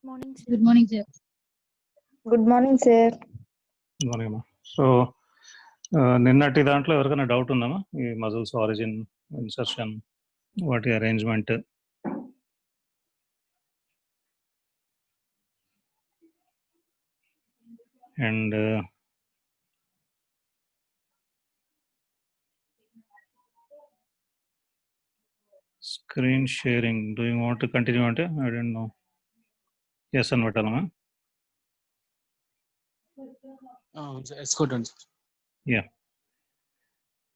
Morning, sir. Good morning, sir. Good morning sir. Good morning అమ్మా. సో నిన్నటి దాంట్లో ఎవరికైనా డౌట్ ఉందమ్మా? ఈ మజిల్స్ ఆరిజిన్, ఇన్సర్షన్, వాటి arrangement, and screen sharing. Do you want to continue అంటే ఐ డోంట్ నో. ఎస్ అని పెట్టాలమ్మా. యా.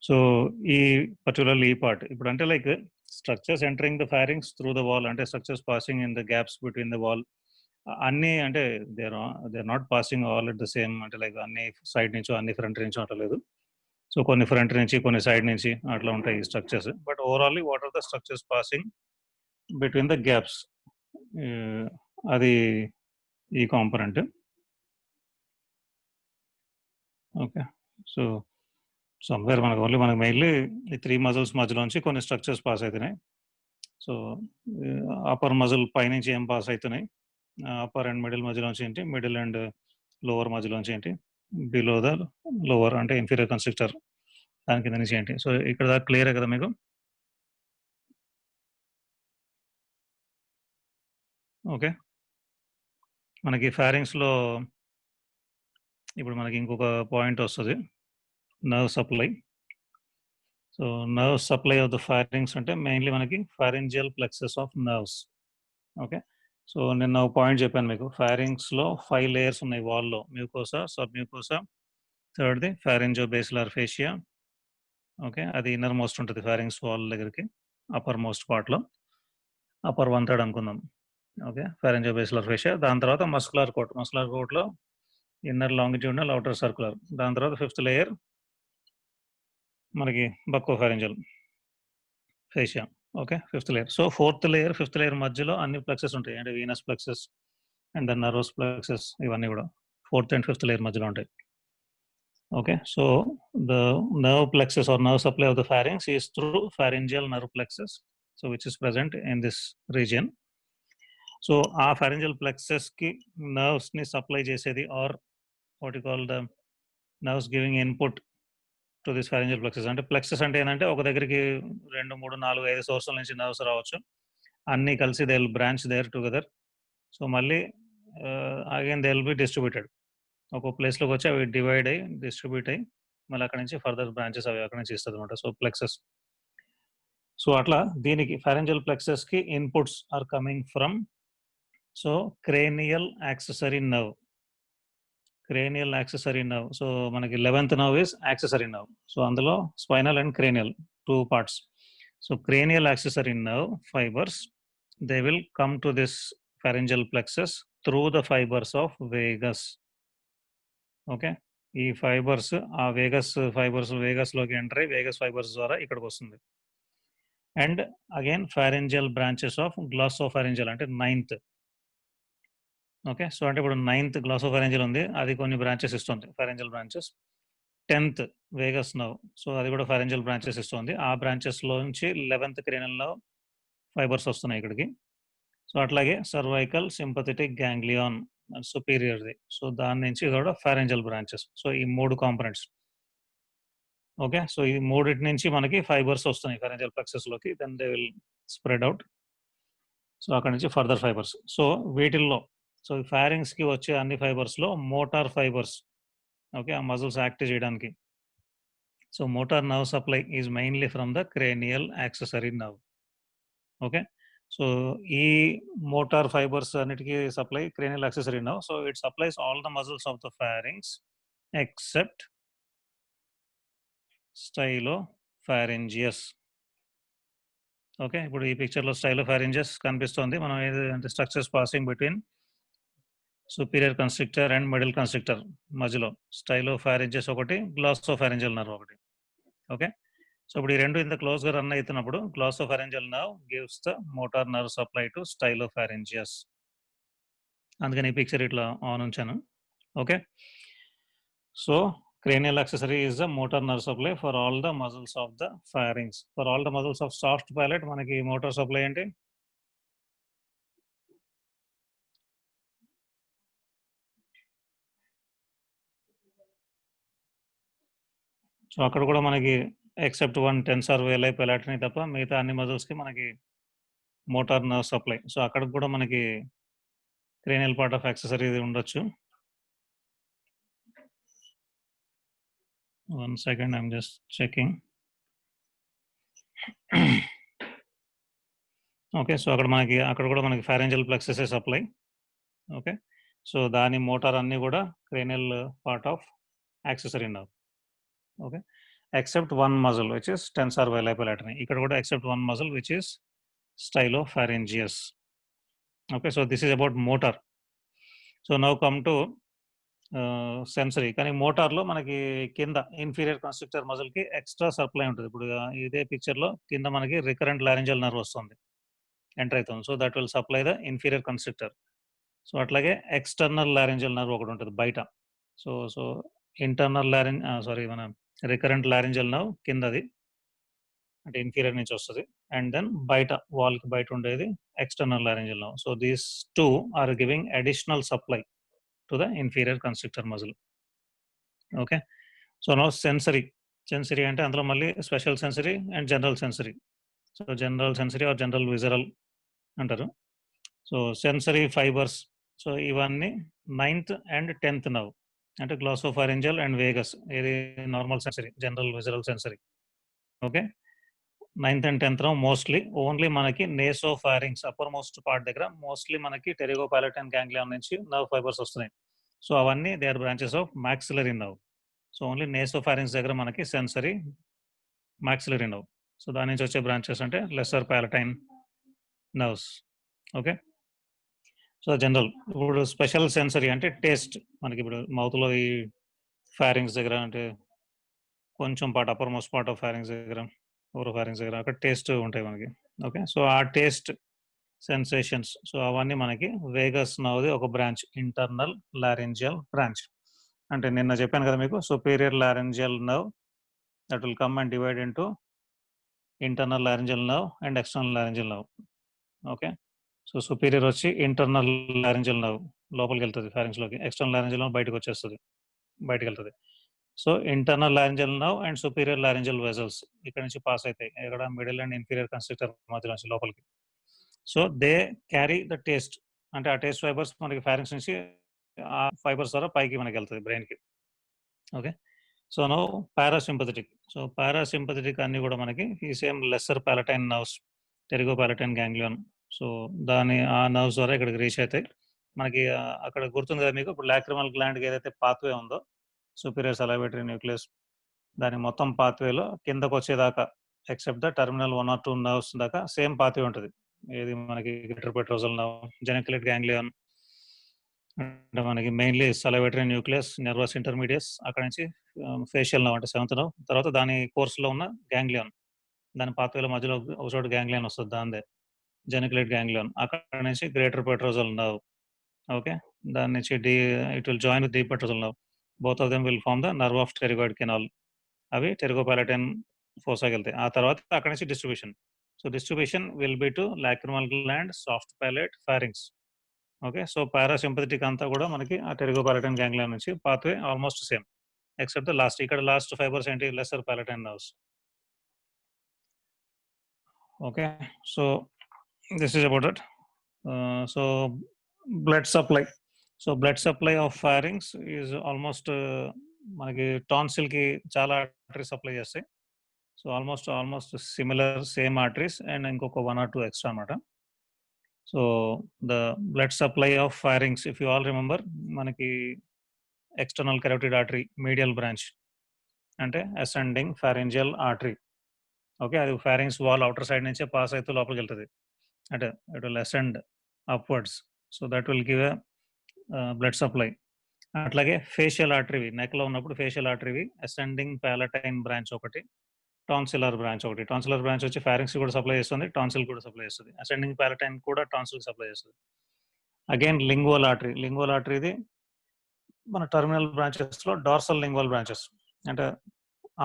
సో ఈ పర్టికులర్లీ ఈ పార్ట్ ఇప్పుడు అంటే like structures entering the pharynx through the wall, అంటే structures passing in the gaps between the wall అన్నీ, అంటే they are not passing at at the same, అంటే లైక్ అన్ని సైడ్ నుంచో అన్ని ఫ్రంట్ నుంచో అట్లేదు. సో కొన్ని ఫ్రంట్ నుంచి కొన్ని సైడ్ నుంచి అట్లా ఉంటాయి ఈ structures. But overall what are the structures passing between the gaps, అది ఈ కాంపొనెంట్. ఓకే. సో సమ్వేర్ మనకు మెయిన్లీ ఈ 3 మజిల్స్ మధ్యలోంచి కొన్ని స్ట్రక్చర్స్ పాస్ అవుతున్నాయి. సో అప్పర్ మజిల్ పైనుంచి ఏం పాస్ అవుతున్నాయి, అప్పర్ అండ్ మిడిల్ మధ్యలోంచి ఏంటి, మిడిల్ అండ్ లోవర్ మధ్యలోంచి ఏంటి, బిలో ద లోవర్ అంటే ఇన్ఫీరియర్ కన్స్ట్రక్టర్ దాని కింద నుంచి ఏంటి. సో ఇక్కడ దాకా క్లియరే కదా మీకు? ఓకే. మనకి ఫారింగ్స్లో ఇప్పుడు మనకి ఇంకొక పాయింట్ వస్తుంది, nerve supply. So nerve supply of the pharynx అంటే మెయిన్లీ మనకి pharyngeal plexus of nerves. Okay. So నిన్న ఒక పాయింట్ చెప్పాను మీకు, ఫారింగ్స్లో 5 లేయర్స్ ఉన్నాయి వాల్లో. మ్యూకోసా, సబ్ మ్యూకోసా, థర్డ్ది ఫారింజో బేసిలర్ ఫేషియా. ఓకే. అది ఇన్నర్ మోస్ట్ ఉంటుంది ఫారింగ్స్ వాల్ దగ్గరికి, అప్పర్ మోస్ట్ పార్ట్లో, అప్పర్ 1/3 అనుకుందాం. ఓకే. Pharyngobasilar fascia. దాని తర్వాత మస్కులర్ కోట్లో ఇన్నర్ లాంగిట్యూడినల్, అవుటర్ సర్కులర్. దాని తర్వాత 5th లేయర్ మనకి buccopharyngeal fascia. Okay. 5th layer. So 4th layer 5th layer మధ్యలో అన్ని ప్లెక్సెస్ ఉంటాయి, అంటే venous plexus and the nervous plexus, ఇవన్నీ కూడా 4th and 5th లేయర్ మధ్యలో ఉంటాయి. Okay, so the nerve plexus or nerve supply of the pharynx is through pharyngeal nerve plexus, so which is present in this region. So ఆ pharyngeal plexus కి nerves ని supply చేసేది, or what you call the nerves giving input to this pharyngeal plexus. అంటే plexus అంటే ఏంటంటే ఒక దగ్గరికి 2, 3, 4, 5 సోర్సుల నుంచి నర్వ్స్ రావచ్చు, అన్నీ కలిసి they will branch there together. So మళ్ళీ again they will be distributed, ఒక ప్లేస్లోకి వచ్చి అవి డివైడ్ అయ్యి డిస్ట్రిబ్యూట్ అయ్యి మళ్ళీ అక్కడ నుంచి ఫర్దర్ బ్రాంచెస్ అవి అక్కడ నుంచి ఇస్తుంది అనమాట. So plexus. సో అట్లా దీనికి ఫారెంజల్ ప్లెక్సెస్కి inputs are coming from so cranial accessory nerve. Cranial accessory nerve. So మనకి 11th nerve is accessory nerve. So అందులో spinal and cranial 2 parts. So cranial accessory nerve fibres, they will come to this pharyngeal plexus through the fibres of vagus. Okay. ఈ fibres ఆ వేగస్లోకి enter అయ్యి vagus fibres ద్వారా ఇక్కడికి వస్తుంది. And again pharyngeal branches of glossopharyngeal అంటే 9th. Okay. So అంటే ఇప్పుడు 9th గ్లాసోఫారెంజియల్ ఉంది, అది కొన్ని బ్రాంచెస్ ఇస్తుంది, pharyngeal branches. 10th Vegas nerve, so అది కూడా ఫారెంజియల్ బ్రాంచెస్ ఇస్తుంది. ఆ బ్రాంచెస్లో నుంచి 11th క్రేనియల్ నర్వ్ ఫైబర్స్ వస్తున్నాయి ఇక్కడికి. సో అట్లాగే సర్వైకల్ సింపథెటిక్ గ్యాంగ్లియాన్ సుపీరియర్ది, సో దాని నుంచి కూడా ఫారెంజల్ బ్రాంచెస్. సో ఈ 3 కాంపొనెంట్స్. ఓకే. సో ఈ 3 నుంచి మనకి ఫైబర్స్ వస్తున్నాయి ఫారెంజల్ ప్లెక్సెస్లోకి, then they will spread out. So అక్కడ నుంచి ఫర్దర్ ఫైబర్స్. సో వీటిల్లో సో ఫారింగ్స్కి వచ్చే అన్ని ఫైబర్స్లో మోటార్ ఫైబర్స్, ఓకే, ఆ మజిల్స్ యాక్టివ్ చేయడానికి. So motor nerve supply is mainly from the cranial accessory nerve. Okay. So ఈ మోటార్ ఫైబర్స్ అన్నిటికీ supply cranial accessory nerve. So it supplies all the muscles of the pharynx except stylopharyngeus. Okay. ఇప్పుడు ఈ పిక్చర్లో stylopharyngeus కనిపిస్తుంది. మనం ఏదంటే structures passing between superior constrictor and middle constrictor మధ్యలో stylopharyngeus ఒకటి, గ్లాసోఫారింజియల్ నర్వ్ ఒకటి. ఓకే. సో ఇప్పుడు ఈ రెండు ఇంత క్లోజ్గా రన్ అవుతున్నప్పుడు glossopharyngeal nerve gives the motor nerve supply to stylopharyngeus. అందుకని ఈ పిక్చర్ ఇట్లా ఆన్ ఉంచాను. Okay. So cranial accessory is the motor nerve supply for all the muscles of the pharynx. For all the muscles of soft palate మనకి motor supply ఏంటి? So అక్కడ కూడా మనకి except 1 tensor veli పెలాటనీ తప్ప మిగతా అన్ని మజిల్స్‌కి మనకి మోటార్ నర్వ్ సప్లై. సో అక్కడికి కూడా మనకి క్రేనియల్ పార్ట్ ఆఫ్ యాక్సెసరీ ఉండొచ్చు. 1 second, I'm just checking. Okay. So అక్కడ కూడా మనకి ఫారింజియల్ ప్లెక్సెసే సప్లై. ఓకే. సో దాని మోటార్ అన్నీ కూడా cranial part of accessory nerve. Okay. Except 1 muscle which is tensor veli palatini. ఇక్కడ కూడా except 1 muscle which is stylopharyngeus. Okay. So this is about motor. So now come to sensory. కానీ మోటార్‌లో మనకి కింద inferior constrictor మజిల్‌కి extra supply ఉంటది. ఇప్పుడు ఇదే పిక్చర్‌లో కింద మనకి రికరెంట్ లారింజియల్ నర్వ్ వస్తుంది. ఎంటర్ అయితుంది. So that will supply the inferior constrictor. So అట్లాగే ఎక్స్‌టర్నల్ లారింజియల్ నర్వ్ ఒకటి ఉంటది బయట. సో సో ఇంటర్నల్ మన రికరెంట్ లారింజియల్ నర్వ్ కిందది. అంటే ఇన్ఫీరియర్ నుంచి వస్తది. అండ్ దెన్ బయట వాల్‌కి బయట ఉండేది external laryngeal nerve. So these 2 are giving additional supply to the inferior constrictor muscle. Okay. So now sensory. Sensory అంటే అందులో మళ్ళీ special sensory and general sensory. So general sensory or general visceral అంటారు. So sensory fibres. So ఇవన్నీ 9th and 10th nerve. అంటే glossopharyngeal and vagus. ఇది normal sensory, general visceral sensory. Okay. 9th and 10th nerve mostly only మనకి nasopharynx uppermost part దగ్గర mostly మనకి pterygopalatine ganglion నుంచి nerve fibres వస్తున్నాయి. So అవన్నీ they are branches of maxillary nerve. So only nasopharynx దగ్గర మనకి sensory, maxillary nerve. So దాని నుంచి వచ్చే బ్రాంచెస్ అంటే lesser palatine nerves. Okay. So general. ఇప్పుడు స్పెషల్ సెన్సరీ అంటే టేస్ట్. మనకి ఇప్పుడు మౌత్‌లో ఈ ఫారింక్స్ దగ్గర అంటే కొంచెం part upper most part of pharynx దగ్గర, ఓరోఫారింక్స్ దగ్గర అక్కడ టేస్ట్ ఉంటాయి మనకి. ఓకే. సో ఆ టేస్ట్ సెన్సేషన్స్. సో అవన్నీ మనకి వేగస్ నర్వ్‌ది ఒక బ్రాంచ్, ఇంటర్నల్ లారింజియల్ బ్రాంచ్. అంటే నిన్న చెప్పాను కదా మీకు superior laryngeal nerve that will come and divide into internal laryngeal nerve and external laryngeal nerve. Okay. So superior వచ్చి ఇంటర్నల్ లారింజియల్ నర్వ్ లోపలికెళ్తది ఫారింక్స్‌లోకి. ఎక్స్టర్నల్ లారింజియల్ నర్వ్ బయటకొచ్చేస్తది. బయటికెళ్తది. So internal laryngeal nerve and superior laryngeal vessels ఇక్కడ నుంచి pass అయితాయి. ఎక్కడ middle and inferior constructor మధ్యలో నుంచి లోపలికి. So they carry the taste. అంటే ఆ టేస్ట్ ఫైబర్స్ మనకి ఫారింక్స్ నుంచి ఆ ఫైబర్స్ ద్వారా పైకి మనకెళ్తది బ్రెయిన్‌కి. Okay. So now parasympathetic. So parasympathetic అన్నీ కూడా మనకి ఈ same lesser palatine nerves, pterygopalatine ganglion. So ఆ నర్వ్స్ ద్వారా ఇక్కడికి రీచ్ అయితాయి. మనకి అక్కడ గుర్తుంది కదా మీకు ఇప్పుడు లాక్రిమల్ గ్లాండ్‌కి ఏదైతే పాత్వే ఉందో సుపీరియర్ సలైవేటరీ న్యూక్లియస్ దాని మొత్తం పాత్వేలో కిందకొచ్చేదాకా except the terminal 1 or 2 nerves దాకా సేమ్ పాత్వే ఉంటది. ఏది మనకి greater petrosal nerve, geniculate ganglion అంటే మనకి mainly salivatory nucleus, nervus intermedius అక్కడి నుంచి ఫేషియల్ నర్వ్ అంటే 7th నర్వ్. తర్వాత దాని కోర్స్‌లో ఉన్న గ్యాంగ్లియాన్. దాని పాత్వేల మధ్యలో ఒక చోట గ్యాంగ్లియాన్ వస్తది దానిదే. జెనిక్యులేట్ గ్యాంగ్లియాన్. అక్కడ నుంచి గ్రేటర్ పెట్రోజల్ నర్వ్. ఓకే. దాని నుంచి it will join with deep petrosal nerve. Both of them will form the nerve of pterygoid canal. అవి టెరిగోపాలటైన్ ఫోసాకెళ్తాయి. ఆ తర్వాత అక్కడి నుంచి distribution. So distribution will be to lacrimal gland, soft palate, pharynx. Okay. So parasympathetic అంతా కూడా మనకి ఆ టెరిగోపాలటైన్ గ్యాంగ్లియాన్ నుంచి pathway almost same. Except the last. ఇక్కడ లాస్ట్ ఫైబర్స్ ఏంటి lesser palatine nerves. Okay. So this is about it. So blood supply. So blood supply of pharynx is almost మనకి టాన్సిల్‌కి చాలా ఆర్టరీస్ సప్లై చేస్తాయి. So almost similar same arteries and ఇంకొక 1 or 2 extra అన్నమాట. So the blood supply of pharynx if you all remember మనకి external carotid artery medial branch అంటే ascending pharyngeal artery. Okay. అది pharynx wall outer side నుంచే pass అయితూ లోపలికెళ్తది. అంటే it will ascend upwards. So that will give a blood supply. అట్లాగే facial ఆర్టరీవి నెక్‌లో ఉన్నప్పుడు ఫేషియల్ ఆర్టరీవి అసెండింగ్ పాలటైన్ బ్రాంచ్ ఒకటి, టాన్సిలర్ బ్రాంచ్ ఒకటి. టాన్సిలర్ బ్రాంచ్ వచ్చి ఫారింక్స్ కూడా సప్లై చేస్తుంది. టాన్సిల్ కూడా సప్లై చేస్తది. అసెండింగ్ పాలటైన్ కూడా టాన్సిల్ సప్లై చేస్తది. Again lingual artery. లింగ్వల్ ఆర్టరీది మన టెర్మినల్ బ్రాంచెస్‌లో డార్సల్ లింగ్వల్ బ్రాంచెస్ అంటే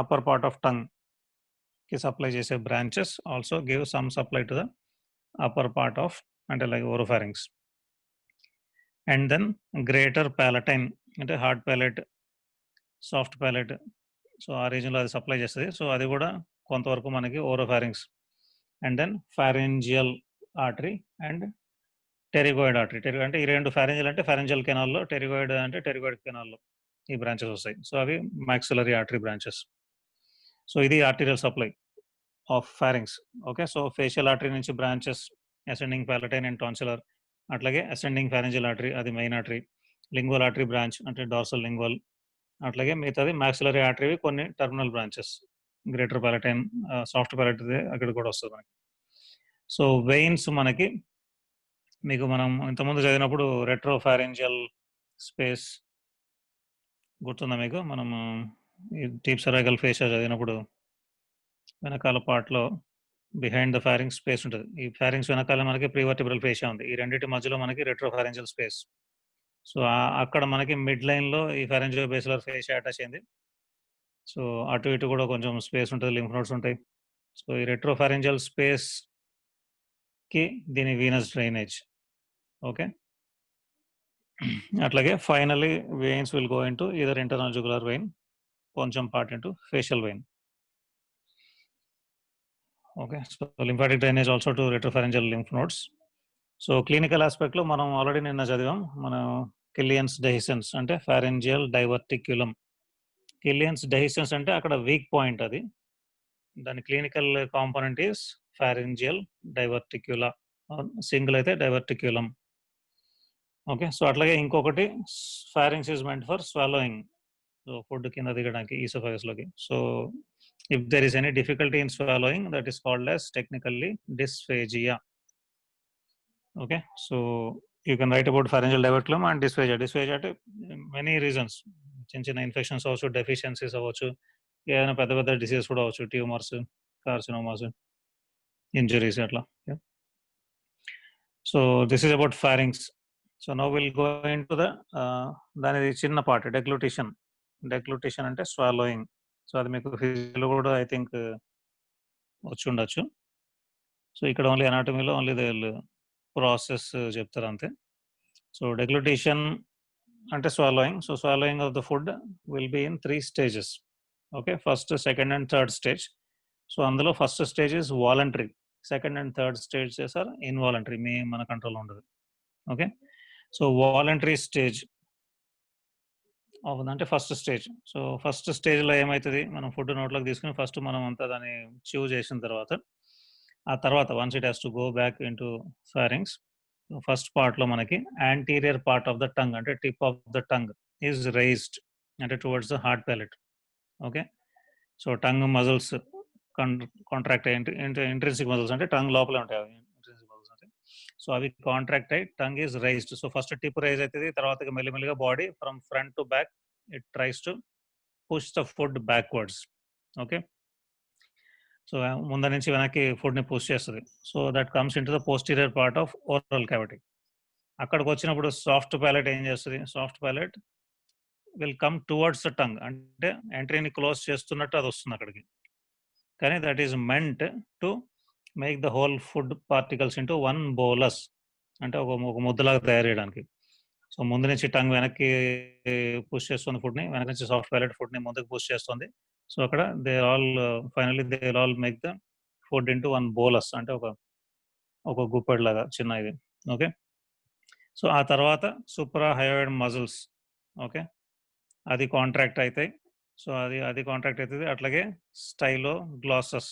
అప్పర్ పార్ట్ ఆఫ్ టంగ్‌కి సప్లై చేసే branches also give some supply to the upper part of అంటే like oropharynx. And then greater palatine అంటే hard palate, soft palate so ఆ రీజన్లో అది సప్లై చేస్తుంది. సో అది కూడా కొంతవరకు మనకి oropharynx and then pharyngeal artery and pterygoid artery. అంటే ఈ రెండు ఫారెంజియల్ అంటే ఫారెంజియల్ కెనాల్లో, టెరిగాయిడ్ అంటే టెరిగాయిడ్ కెనాల్లో ఈ బ్రాంచెస్ వస్తాయి. సో అవి మాక్సిలరీ ఆర్టరీ బ్రాంచెస్. సో ఇది arterial supply of pharynx. Okay, so facial artery నుంచి branches ascending palatine and tonsillar, అట్లాగే అసెండింగ్ ఫారెంజియల్ ఆర్టరీ అది main artery, lingual artery branch అంటే డార్సల్ లింగ్వల్, అట్లాగే మిగతాది మాక్సిలరీ ఆర్టరీ కొన్ని terminal branches greater palatine, soft palatine అక్కడ కూడా వస్తుంది మనకి. సో వెయిన్స్ మనకి మీకు మనం ఇంతకుముందు చదివినప్పుడు రెట్రో ఫారెంజియల్ స్పేస్ గుర్తుందా మీకు? మనము ఈ డీప్ సెరైకల్ ఫేషియా చదివినప్పుడు వెనకాల పార్ట్లో బిహైండ్ ద ఫారింగ్స్ స్పేస్ ఉంటుంది. ఈ ఫారింగ్స్ వెనకాల మనకి ప్రీవర్టిబ్రల్ ఫేషియా ఉంది. ఈ రెండింటి మధ్యలో మనకి రెట్రో ఫారెంజియల్ స్పేస్. సో అక్కడ మనకి మిడ్ లైన్లో ఈ ఫారెంజియో బేసిలర్ ఫేషియా అటాచ్ అయింది. సో అటు ఇటు కూడా కొంచెం స్పేస్ ఉంటుంది, లింఫ్ నోడ్స్ ఉంటాయి. సో ఈ రెట్రో ఫారెంజియల్ స్పేస్కి దీని వీనస్ డ్రైనేజ్. ఓకే, అట్లాగే finally veins will go into either internal jugular vein, కొంచెం part into facial vein. Okay, so lymphatic drainage also to retropharyngeal lymph nodes. So clinical ఆస్పెక్ట్లో మనం already నిన్న చదివాం. మనం కిలియన్స్ డెహిసెన్స్ అంటే ఫారెంజియల్ డైవర్టిక్యులం. కిలియన్స్ డెహిసెన్స్ అంటే అక్కడ weak point అది. దాని clinical component is pharyngeal diverticula, single అయితే డైవర్టిక్యులం. ఓకే, సో అట్లాగే ఇంకొకటి pharynx is meant for swallowing. So food కింద దిగడానికి ఈసోఫాగస్లోకి. So if there is any difficulty in swallowing that is called as technically dysphagia. Okay, so you can write about pharyngeal diverticulum and dysphagia. Dysphagia అంటే many reasons, చిన్న చిన్న infections అవ్వచ్చు, deficiencies అవ్వచ్చు, ఏదైనా పెద్ద పెద్ద డిసీజ్ కూడా అవ్వచ్చు, ట్యూమర్స్, కార్సినోమాస్, ఇంజరీస్ అట్లా. So this is about pharynx. So now will go in to the దాని చిన్న పార్ట్ డెగ్లూటిషన్. డెగ్లూటిషన్ అంటే స్వాలోయింగ్. సో అది మీకు ఫిజియోలో కూడా ఐ థింక్ వచ్చి ఉండొచ్చు. సో ఇక్కడ ఓన్లీ అనాటమీలో ఓన్లీ దే ప్రాసెస్ చెప్తారు అంతే. సో డెగ్లూటిషన్ అంటే swallowing. So swallowing of the food will be in 3 stages. Okay, first, second and third stage. So అందులో first stage is voluntary, second and third stages are involuntary, మన కంట్రోల్లో ఉండదు. Okay, so voluntary stage అవుతుందంటే first stage. So first స్టేజ్లో ఏమవుతుంది, మనం food నోట్లోకి తీసుకుని ఫస్ట్ మనం అంతా దాన్ని chew చేసిన తర్వాత, ఆ తర్వాత once it has to go back in to pharynx, first పార్ట్లో మనకి anterior part of the tongue అంటే tip of the tongue is raised అంటే towards the hard palate. Okay, so tongue muscles contract అయ్యి, intrinsic muscles అంటే tongue లోపలే ఉంటాయి అవి, intrinsic muscles అంటే. సో అవి కాంట్రాక్ట్ అయ్యి tongue is raised. So first tip rise అవుతుంది, తర్వాత మెల్లిమెల్లిగా body from front to back it tries to push the food backwards. Okay, so ముందు నుంచి వెనక్కి ఫుడ్ని పుష్ చేస్తుంది. So that comes into the posterior part of oral cavity. అక్కడికి వచ్చినప్పుడు సాఫ్ట్ ప్యాలెట్ ఏం చేస్తుంది, soft palate will come towards the tongue అంటే ఎంట్రీని క్లోజ్ చేస్తున్నట్టు అది వస్తుంది అక్కడికి. కానీ that is meant to make the whole food particles into one bolus అంటే ఒక ముద్దలాగా తయారు చేయడానికి. సో ముందు నుంచి టంగ్ వెనక్కి పుష్ చేస్తుంది ఫుడ్ని, వెనక నుంచి సాఫ్ట్ ప్యాలెట్ ఫుడ్ని ముందుకు పుష్ చేస్తుంది. సో అక్కడ they all finally they all make the food into one bolus అంటే ఒక గుప్పెడ్ లాగా చిన్న ఇది. ఓకే, సో ఆ తర్వాత సూప్రా హయోయిడ్ మజిల్స్, ఓకే, అది కాంట్రాక్ట్ అవుతాయి. సో అది కాంట్రాక్ట్ అవుతుంది. అట్లాగే స్టైలో గ్లాసెస్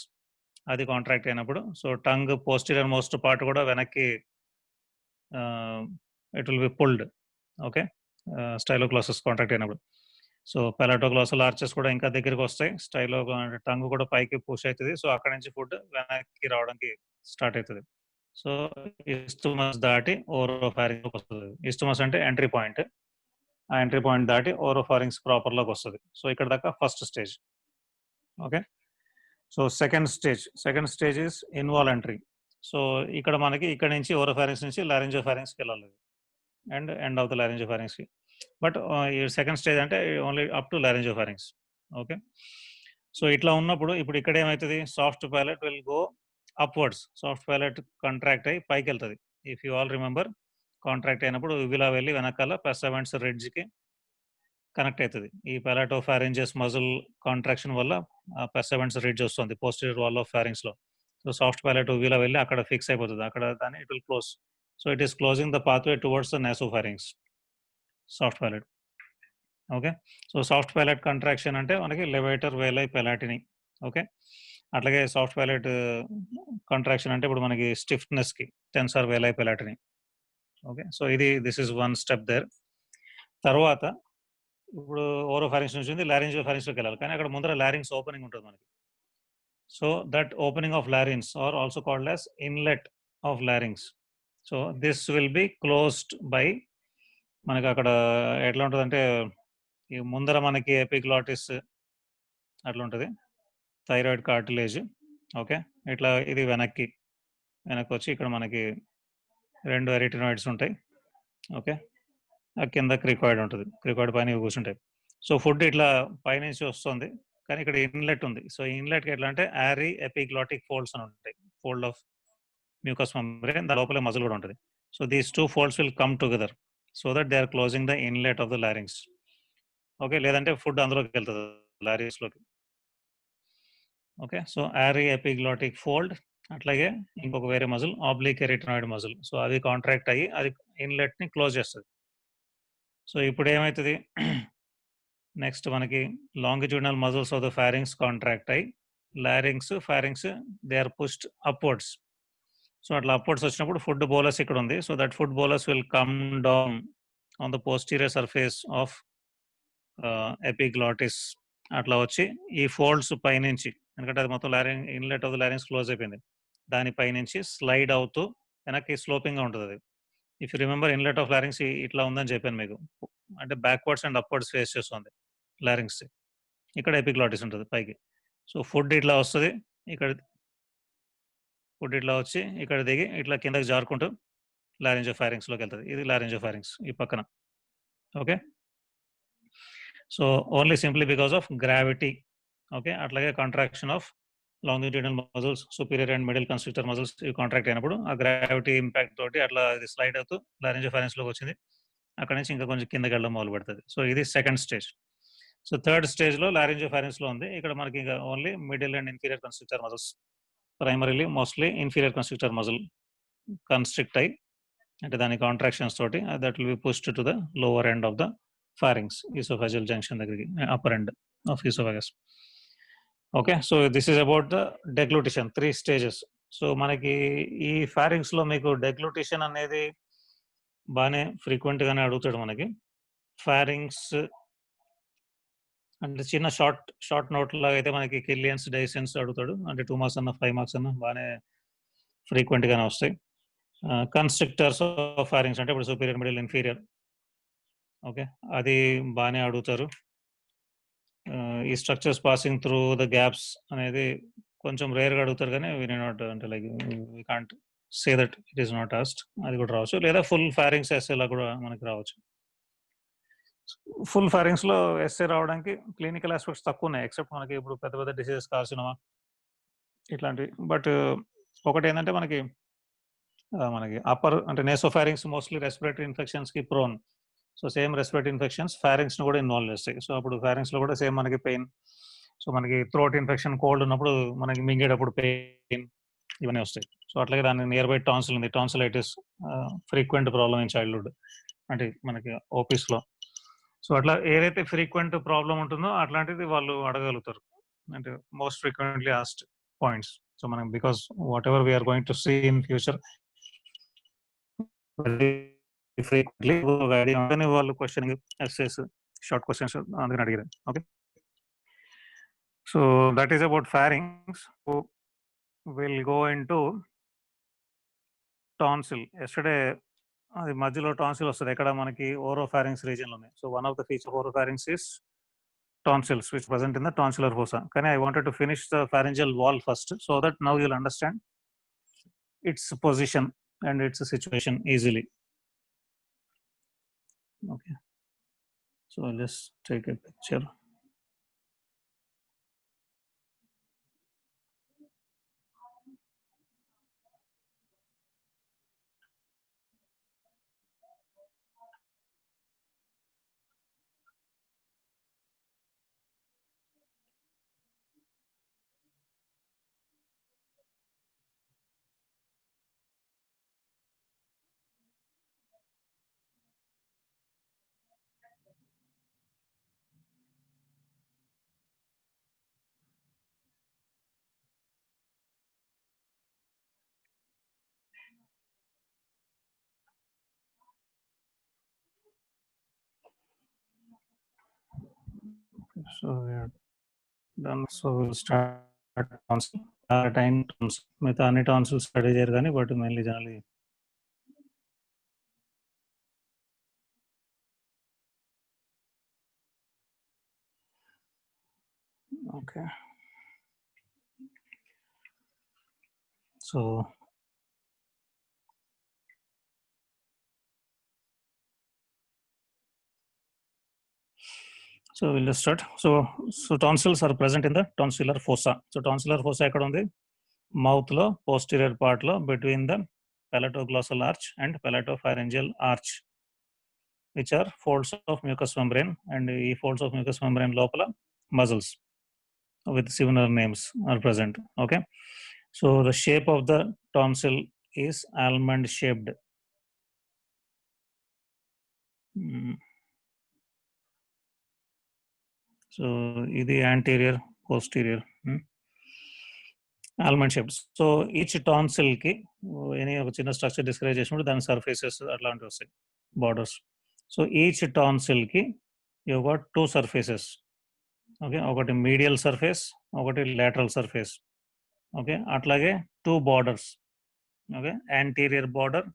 అది కాంట్రాక్ట్ అయినప్పుడు so tongue posterior most part కూడా వెనక్కి it will be pulled. Okay, styloglossus contract అయినప్పుడు. సో పెలాటో గ్లాసల్ ఆర్చెస్ కూడా ఇంకా దగ్గరికి వస్తాయి, స్టైలో టంగ్ కూడా పైకి పుష్ అవుతుంది. సో అక్కడ నుంచి ఫుడ్ వెనక్కి రావడానికి స్టార్ట్ అవుతుంది. సో ఇస్టుమస్ దాటి ఓరోఫారింగ్ వస్తుంది. ఇస్టుమస్ అంటే ఎంట్రీ పాయింట్, ఆ ఎంట్రీ పాయింట్ దాటి ఓరోఫారింగ్స్ ప్రాపర్లోకి వస్తుంది. సో ఇక్కడ దాకా first stage. Okay, so second stage is involuntary. So ఇక్కడ మనకి ఇక్కడ నుంచి ఓరోఫారింగ్స్ నుంచి లారింజోఫారింగ్స్కి వెళ్ళాలి అండ్ ఎండ్ ఆఫ్ ద లారింజోఫారింగ్స్కి. బట్ ఈ సెకండ్ స్టేజ్ అంటే only up to laryngopharynx. Okay, so ఇట్లా ఉన్నప్పుడు ఇప్పుడు ఇక్కడ ఏమవుతుంది, soft palate will go upwards, soft palate contract అయ్యి పైకి వెళ్తుంది. If you all remember, contract అయినప్పుడు ఇలా వెళ్ళి వెనకాల పెర్సవెంట్స్ రిడ్జ్కి కనెక్ట్ అవుతుంది. ఈ పాలాటోఫారింజియస్ మజిల్ కాంట్రాక్షన్ వల్ల పర్సెవెన్స్ రిడ్జ్ వస్తుంది పోస్టీరియర్ వాల్ ఆఫ్ ఫారింగ్స్లో. సో సాఫ్ట్ ప్యాలెట్ వీలో వెళ్ళి అక్కడ ఫిక్స్ అయిపోతుంది, అక్కడ దాన్ని it will close. So it is closing the pathway towards the nasopharynx, soft palate. Okay. So soft palate contraction అంటే మనకి లెవేటర్ వేలై పెలాటిని. ఓకే. అట్లాగే సాఫ్ట్ ప్యాలెట్ కంట్రాక్షన్ అంటే ఇప్పుడు మనకి స్టిఫ్నెస్కి tensor veli palatini. Okay. So this is one step there. తర్వాత ఇప్పుడు oropharynx నుంచి లారింజియల్ ఫారింగ్స్లోకి వెళ్ళాలి, కానీ అక్కడ ముందర లారింగ్స్ ఓపెనింగ్ ఉంటుంది మనకి. So that opening of larynx are also called as inlet of larynx. So this will be closed by, మనకి అక్కడ ఎట్లా ఉంటుందంటే ఈ ముందర మనకి ఎపిగ్లాటిస్ అట్లా ఉంటుంది, థైరాయిడ్ కార్టిలేజ్. ఓకే. ఇట్లా ఇది వెనక్కి వచ్చి ఇక్కడ మనకి 2 ఎరిటినాయిడ్స్ ఉంటాయి. ఓకే. ఆ కింద క్రికాయిడ్ ఉంటుంది, క్రికాయిడ్ పైన ఇవి కూర్చుంటాయి. సో ఫుడ్ ఇట్లా పైనుంచి వస్తుంది, కానీ ఇక్కడ ఇన్లెట్ ఉంది. సో ఇన్లెట్కి ఎట్లా అంటే యారీ ఎపిగ్లాటిక్ ఫోల్డ్స్ అని ఉంటాయి, ఫోల్డ్ ఆఫ్ మ్యూకస్ మెంబ్రేన్, దాని లోపల మజిల్ కూడా ఉంటుంది. So these 2 folds will come together so that they are closing the inlet of the larynx. Okay. లేదంటే ఫుడ్ అందులోకి వెళ్తుంది లారింగ్స్లోకి. Okay. So aryepiglottic fold, అట్లాగే ఇంకొక వేరే muscle oblique arytenoid muscle. So అది కాంట్రాక్ట్ అయ్యి అది ఇన్లెట్ని క్లోజ్ చేస్తుంది. సో ఇప్పుడు ఏమవుతుంది, నెక్స్ట్ మనకి longitudinal muscles of the pharynx contract అయ్యి larynx pharynx they are pushed upwards. So అట్లా అప్వర్డ్స్ వచ్చినప్పుడు ఫుడ్ బోలస్ ఇక్కడ ఉంది. So that food bolus will come down on the posterior surface of epiglottis. అట్లా వచ్చి ఈ ఫోల్డ్స్ పైనుంచి, ఎందుకంటే అది మొత్తం inlet of the larynx close అయిపోయింది, దాని పైనుంచి స్లైడ్ అవుతూ వెనక్కి స్లోపింగ్గా ఉంటుంది అది. If you remember inlet of larynx ఇట్లా ఉందని చెప్పాను మీకు, అంటే బ్యాక్వర్డ్స్ అండ్ అప్వర్డ్స్ ఫేస్ చేస్తుంది లారింగ్స్. ఇక్కడ ఎపిగ్లాటిస్ ఉంటుంది పైకి. సో ఫుడ్ ఇట్లా వస్తుంది, ఇక్కడ ఫుడ్ ఇట్లా వచ్చి ఇక్కడ దిగి ఇట్లా కిందకి జారుకుంటూ లారింజోఫారింగ్స్లోకి వెళ్తుంది. ఇది లారింజోఫారింగ్స్ ఈ పక్కన. Okay. So only simply because of gravity. Okay. అట్లాగే contraction of longitudinal muscles, superior and middle constrictor muscles ఇవి కాంట్రాక్ట్ అయినప్పుడు ఆ గ్రావిటీ ఇంపాక్ట్ తోటి అట్లా ఇది స్లైడ్ అవుతూ లారింజోఫారింగ్స్లోకి వచ్చింది. అక్కడ నుంచి ఇంకా కొంచెం కిందకి వెళ్ళడం మొదలు పెడుతుంది. సో ఇది సెకండ్ స్టేజ్. సో థర్డ్ స్టేజ్లో లారింజోఫారింగ్స్లో ఉంది. ఇక్కడ మనకి ఇంకా only middle and inferior constrictor muscles, primarily mostly inferior constrictor muscle constrict అయ్యి, అంటే దాని కాంట్రాక్షన్స్ తోటి that will be pushed to the lower end of the pharynx, oesophageal junction దగ్గరికి, upper end of oesophagus. Okay. So this is about the deglutition 3 stages. So మనకి ఈ ఫారింగ్స్లో మీకు డెగ్లూటిషన్ అనేది బాగానే ఫ్రీక్వెంట్గానే అడుగుతాడు మనకి. ఫారింగ్స్ అంటే చిన్న షార్ట్ నోట్ లాగా అయితే మనకి కిలియన్స్ డైసెన్స్ అడుగుతాడు, అంటే 2 మార్క్స్ అన్న 5 మార్క్స్ అన్న బాగానే ఫ్రీక్వెంట్గానే వస్తాయి. కన్స్ట్రక్టర్స్ ఆఫ్ ఫారింగ్స్ అంటే ఇప్పుడు సుపీరియర్ మిడిల్ ఇన్ఫీరియర్. ఓకే. అది బాగానే అడుగుతారు. ఈ structures passing through the gaps అనేది కొంచెం రేర్గా అడుగుతారు, కానీ వీ నాట్ అంటే like we can't say that it is not asked. అది కూడా రావచ్చు, లేదా ఫుల్ ఫారింగ్స్ ఎస్ఏలా కూడా మనకి రావచ్చు. ఫుల్ ఫారింగ్స్లో ఎస్ఏ రావడానికి క్లినికల్ ఆస్పెక్ట్స్ తక్కువ ఉన్నాయి, ఎక్సెప్ట్ మనకి ఇప్పుడు పెద్ద పెద్ద డిసీజెస్ కార్సినోమా ఇట్లాంటివి. బట్ ఒకటి ఏంటంటే మనకి అప్పర్ అంటే నేసోఫారింగ్స్ మోస్ట్లీ రెస్పిరేటరీ ఇన్ఫెక్షన్స్కి prone. So same respiratory infections ఫారింగ్స్ను కూడా ఇన్వాల్వ్ చేస్తాయి. సో అప్పుడు ఫారింగ్స్లో కూడా సేమ్ మనకి పెయిన్, సో మనకి థ్రోట్ ఇన్ఫెక్షన్ కోల్డ్ ఉన్నప్పుడు మనకి మింగేటప్పుడు పెయిన్ ఇవన్నీ వస్తాయి. సో అట్లాగే దాని నియర్ బై టాన్సిల్ ఉంది, tonsillitis frequent problem in childhood అంటే మనకి ఓపీస్లో. సో అట్లా ఏదైతే ఫ్రీక్వెంట్ ప్రాబ్లం ఉంటుందో అట్లాంటిది వాళ్ళు అడగలుగుతారు, అంటే most frequently asked points. So మనం because whatever we are going to see in future frequently వాళ్ళు క్వశ్చన్ ఎస్సేస్ షార్ట్ క్వశ్చన్స్ అందుకని అడిగారు. Okay. So that is about pharynx. Will go in to tonsil. Yesterday అది మధ్యలో టాన్సిల్ వస్తుంది ఎక్కడ మనకి ఓరోఫారింగ్స్ రీజియన్లోనే. So one of the feature of oropharynx is tonsils which present in the tonsillar fossa. Can I wanted to finish the pharyngeal wall first so that now you'll understand its position and its situation easily. Okay. So I'll just take a picture. So we are done. So we'll start tonsil. Time tonsil. మిగతా అన్ని tonsil study చేయరు కానీ but mainly generally okay. So we'll just start. So tonsils are present in the tonsillar fossa. So tonsillar fossa ఎక్కడ ఉంది? Mouth లో posterior part లో between the palatoglossal arch and palatopharyngeal arch, which are folds of mucous membrane, and ఈ folds of mucous membrane లోపల muscles with similar names are present. Okay. So the shape of the tonsil is almond shaped. So ఇది anterior, posterior. Almond shaped. So each tonsil కి any ఒక చిన్న structure describe చేసినప్పుడు దాని surfaces అట్లాంటివి వస్తాయి, borders. So each tonsil కి you got two surfaces. Okay, ఒకటి మీడియల్ సర్ఫేస్, ఒకటి లాటరల్ సర్ఫేస్. ఓకే, అట్లాగే two borders. Okay, anterior border,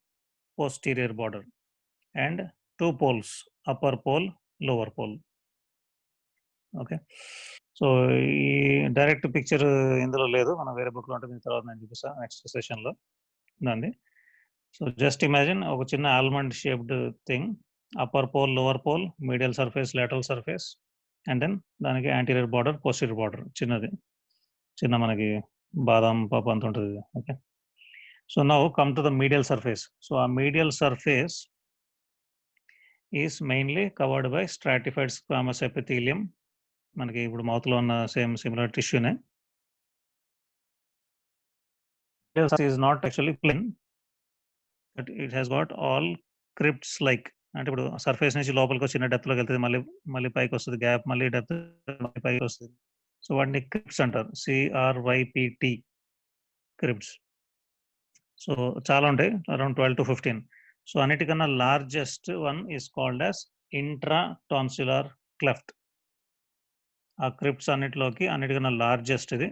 posterior border, and two poles, upper pole, lower pole. Okay, so ఈ direct picture ఇందులో లేదు, మనం వేరే బుక్లో ఉంటుంది, తర్వాత నేను చూపిస్తాను నెక్స్ట్ సెషన్లో దాన్ని. సో జస్ట్ ఇమాజిన్ ఒక చిన్న almond shaped thing, upper pole, lower pole, medial surface, lateral surface, and then దానికి యాంటీరియర్ బార్డర్, పోస్టీరియర్ బార్డర్, చిన్నది, చిన్న మనకి బాదాం పాప అంత ఉంటుంది. Okay, so now come to the medial surface. So ఆ medial surface is mainly covered by stratified squamous epithelium. మనకి ఇప్పుడు మౌత్లో ఉన్న సేమ్ సిమిలర్ టిష్యూనే. Is not actually plain, but it has got all crypts like. అంటే ఇప్పుడు surface నుంచి లోపలికి చిన్న డెప్త్లోకి వెళ్తుంది, మళ్ళీ మళ్ళీ పైకి వస్తుంది, గ్యాప్, మళ్ళీ డెప్త్, మళ్ళీ పైకి వస్తుంది. సో వాటిని క్రిప్ట్స్ అంటారు, CRYPT, క్రిప్ట్స్. సో చాలా ఉంటాయి, అరౌండ్ 12 to 15. సో అన్నిటికన్నా largest one is called as intra tonsillar cleft. ఆ క్రిప్ట్స్ అన్నిటిలోకి అన్నిటికన్నా లార్జెస్ట్ ఇది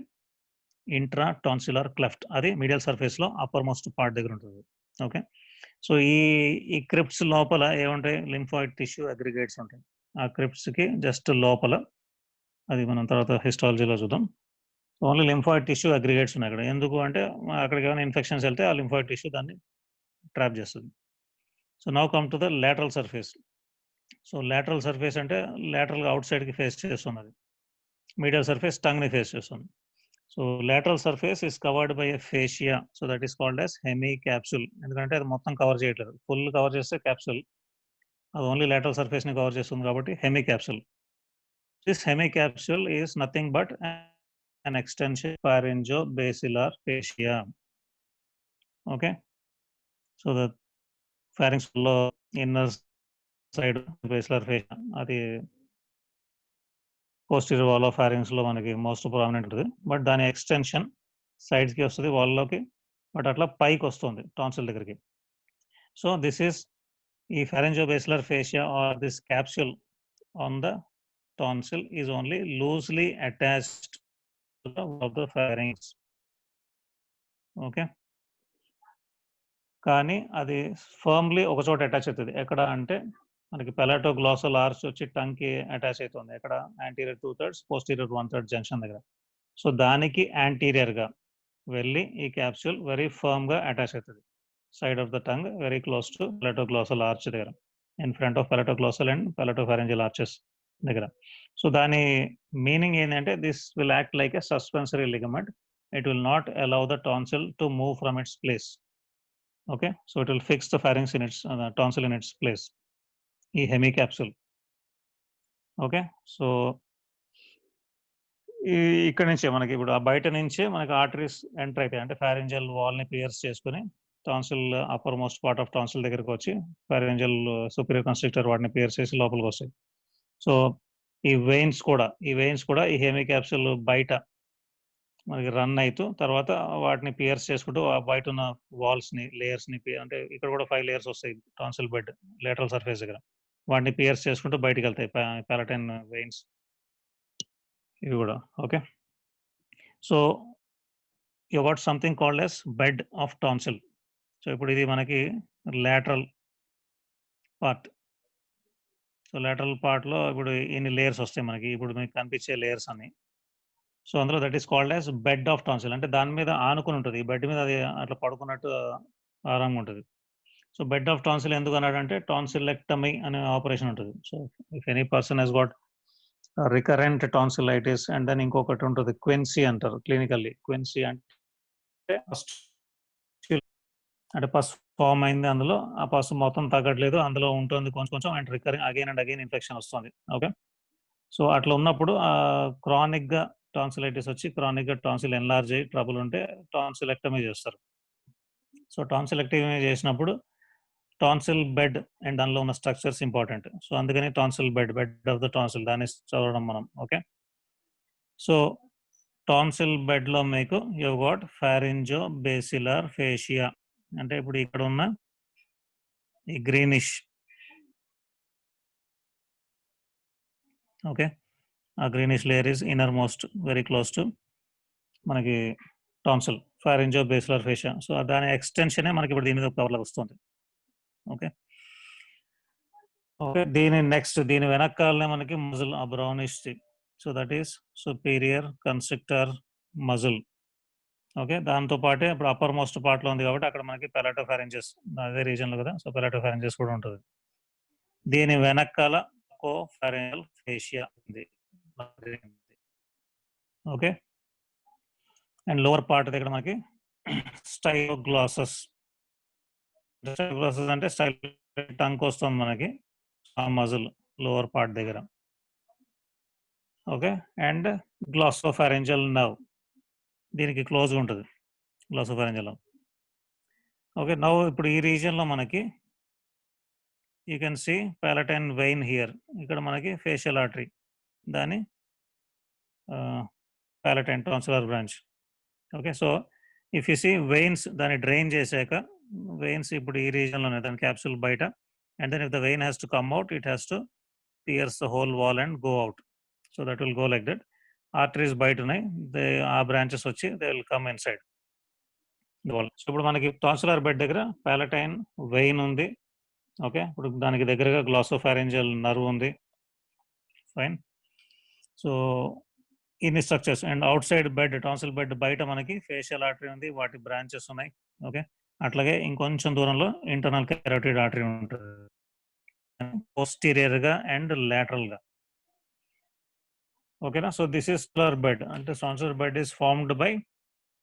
ఇంట్రా టాన్సిలర్ క్లెఫ్ట్. అది మీడియల్ సర్ఫేస్ లో అప్పర్ మోస్ట్ పార్ట్ దగ్గర ఉంటుంది. ఓకే, సో ఈ క్రిప్ట్స్ లోపల ఏముంటాయి? లింఫాయిడ్ టిష్యూ అగ్రిగేట్స్ ఉంటాయి. ఆ క్రిప్ట్స్ కి జస్ట్ లోపల, అది మనం తర్వాత హిస్టాలజీలో చూద్దాం. ఓన్లీ లింఫాయిడ్ టిష్యూ అగ్రిగేట్స్ ఉన్నాయి అక్కడ. ఎందుకు అంటే అక్కడికి ఏమైనా ఇన్ఫెక్షన్స్ వెళ్తే ఆ లింఫాయిడ్ టిష్యూ దాన్ని ట్రాప్ చేస్తుంది. So now come to the lateral surface. So lateral surface అంటే లాటరల్ గా అవుట్ సైడ్ కి ఫేస్ చేస్తున్నది. మీడియల్ సర్ఫేస్ టంగ్ ని ఫేస్ చేస్తుంది. So lateral surface is covered by a fascia. So that is called as hemi capsule. ఎందుకంటే అది మొత్తం cover చేయట్లేదు, ఫుల్ కవర్ చేస్తే క్యాప్సూల్, అది ఓన్లీ లాటరల్ సర్ఫేస్ ని కవర్ చేస్తుంది కాబట్టి hemi capsule. This hemi capsule is nothing but an extension pharyngobasilar fascia. Okay, so the pharynx లో ఇన్నర్ సైడ్ బేసిలర్ ఫేషియా, అది పోస్టీరియర్ వాల్ ఆఫ్ ఫారింగ్స్ లో మనకి most prominent ఉంటుంది. But దాని extension sides కి వస్తుంది, వాల్లోకి, బట్ అట్లా పైకి వస్తుంది టాన్సిల్ దగ్గరికి. సో దిస్ ఈస్ ఈ pharyngobasilar fascia or this capsule on the tonsil is only loosely attached to the wall of the pharynx. Okay, కానీ అది ఫర్మ్లీ ఒక చోట అటాచ్ అవుతుంది. ఎక్కడ అంటే మనకి పెలాటోగ్లాసల్ ఆర్చ్ వచ్చి టంగ్ కి అటాచ్ అవుతుంది. ఎక్కడ? యాంటీరియర్ 2/3, పోస్టీరియర్ 1/3 జంక్షన్ దగ్గర. సో దానికి యాంటీరియర్ గా వెళ్ళి ఈ క్యాప్సూల్ వెరీ ఫర్మ్ గా అటాచ్ అవుతుంది side of the tongue, very close to palatoglossal arch దగ్గర, in front of palatoglossal and palatopharyngeal arches దగ్గర. సో దాని మీనింగ్ ఏంటంటే this will act like a suspensory ligament. It will not allow the tonsil to move from its place. Okay, so it will fix the pharynx in its tonsil in its place, ఈ hemi capsule. Okay, so ఇక్కడ నుంచే మనకి ఇప్పుడు ఆ బయట నుంచే మనకి arteries enter అవుతాయి. అంటే ఫారెంజియల్ వాల్ ని పియర్స్ చేసుకుని tonsil upper most part of tonsil దగ్గరకు వచ్చి ఫారెంజియల్ సుపీరియర్ కన్స్ట్రక్టర్ వాటిని పియర్స్ చేసి లోపలికి వస్తాయి. సో ఈ వెయిన్స్ కూడా ఈ హెమీ క్యాప్సూల్ బయట మనకి రన్ అవుతూ తర్వాత వాటిని పియర్స్ చేసుకుంటూ ఆ బయట ఉన్న వాల్స్ ని, లేయర్స్ ని, అంటే ఇక్కడ కూడా 5 లేయర్స్ వస్తాయి టాన్సిల్ బెడ్ లేటరల్ సర్ఫేస్ దగ్గర, వాటిని పియర్స్ చేసుకుంటూ బయటికి వెళ్తాయి పాలటైన్ వెయిన్స్. ఇవి కూడా. Okay. So you got something called as bed of tonsil. So ఇప్పుడు ఇది మనకి లాటరల్ పార్ట్. సో లాటరల్ పార్ట్‌లో ఇప్పుడు ఇన్ని లేయర్స్ వస్తాయి మనకి. ఇప్పుడు మీకు కనిపించే లేయర్స్ అన్ని. సో అందులో that is called as bed of tonsil. అంటే దాని మీద ఆనుకుని ఉంటది. ఈ బెడ్ మీద అది అట్లా పడుకున్నట్టు ఆరాంగా ఉంటది. సో బెడ్ ఆఫ్ టాన్సిల్ ఎందుకు అన్నాడంటే టాన్సిలెక్టమీ అనే ఆపరేషన్ ఉంటది. So if any person has got recurrent tonsillitis and then ఇంకొకటి ఉంటది క్విన్సీ అంటారు క్లినికల్లీ. క్విన్సీ అంటే అంటే పస్ ఫార్మ్ అయింది అందులో. ఆ పస్ మొత్తం తగ్గట్లేదు. అందులో ఉంటుంది కొంచెం కొంచెం and recurring again and again infection వస్తుంది. ఓకే. సో అట్లా ఉన్నప్పుడు క్రానిక్‌గా టాన్సిలైటిస్ వచ్చి క్రానిక్‌గా టాన్సిల్ ఎన్లార్జ్ అయ్యి ట్రబుల్ ఉంటే టాన్సిలెక్టమీ చేస్తారు. సో టాన్సిలెక్టమీ చేసినప్పుడు టాన్సిల్ బెడ్ అండ్ దానిలో ఉన్న స్ట్రక్చర్స్ ఇంపార్టెంట్. సో అందుకని tonsil bed of the tonsil దాన్ని చదవడం మనం. ఓకే. సో టాన్సిల్ బెడ్‌లో మీకు యూ గాట్ ఫారింజో బేసిలర్ ఫేషియా. అంటే ఇప్పుడు ఇక్కడ ఉన్న ఈ గ్రీనిష్. ఓకే. ఆ greenish layer is inner most very close to మనకి tonsil pharyngobasilar fascia. So దాని ఎక్స్టెన్షనే మనకి ఇప్పుడు దీని మీద కవర్‌లోకి వస్తుంది. ఓకే. ఓకే. దీని వెనకాలనే మనకి మజిల్ ఆ బ్రౌనిష్‌ది. So that is superior constrictor muscle. Okay. దాంతో పాటే ఇప్పుడు అప్పర్ మోస్ట్ పార్ట్‌లో ఉంది కాబట్టి అక్కడ మనకి పెలాటోఫారింజెస్ అదే రీజియన్‌లో కదా! సో పెలాటోఫారింజెస్ కూడా ఉంటది. దీని వెనకాల కోఫారింజియల్ ఫేషియా ఉంది. ఓకే. అండ్ లోవర్ పార్ట్ దగ్గర మనకి స్టైలోగ్లాసస్. స్టైలోగ్లాసస్ అంటే స్టైల్ టంగ్ వస్తుంది మనకి. ఆ మజిల్ లోవర్ పార్ట్ దగ్గర. ఓకే. అండ్ గ్లాసోఫారింజియల్ నర్వ్ దీనికి క్లోజ్‌గా ఉంటది. గ్లాసోఫారింజియల్ నర్వ్. ఓకే. నౌ ఇప్పుడు ఈ రీజియన్‌లో మనకి you can see palatine vein here. ఇక్కడ మనకి ఫేషియల్ ఆర్టరీ. దాని palatine tonsillar branch. Okay. So if you see veins దాన్ని డ్రైన్ చేశాక వెయిన్స్ ఇప్పుడు ఈ రీజియన్‌లోనే దాని క్యాప్సూల్ బయట and then if the vein has to come out it has to pierce the whole wall and go out. So that will go like that. Arteries బయట ఉన్నాయి. ఆ బ్రాంచెస్ వచ్చి they will come inside the wall. So ఇప్పుడు మనకి tonsillar bed దగ్గర palatine vein ఉంది. Okay. ఇప్పుడు దానికి దగ్గరగా గ్లాసోఫారింజియల్ నర్వ్ ఉంది. ఫైన్. సో ఇన్ని structures and out side bed tonsil bed బయట మనకి ఫేషియల్ ఆర్టరీ ఉంది. వాటి బ్రాంచెస్ ఉన్నాయి. ఓకే. అట్లాగే ఇంకొంచెం దూరంలో ఇంటర్నల్ కెరోటిడ్ ఆర్టరీ ఉంటుంది. పోస్టీరియర్‌గా అండ్ లాటరల్‌గా. ఓకేనా. సో దిస్ ఈస్ బెడ్ అంటే tonsillar bed is formed by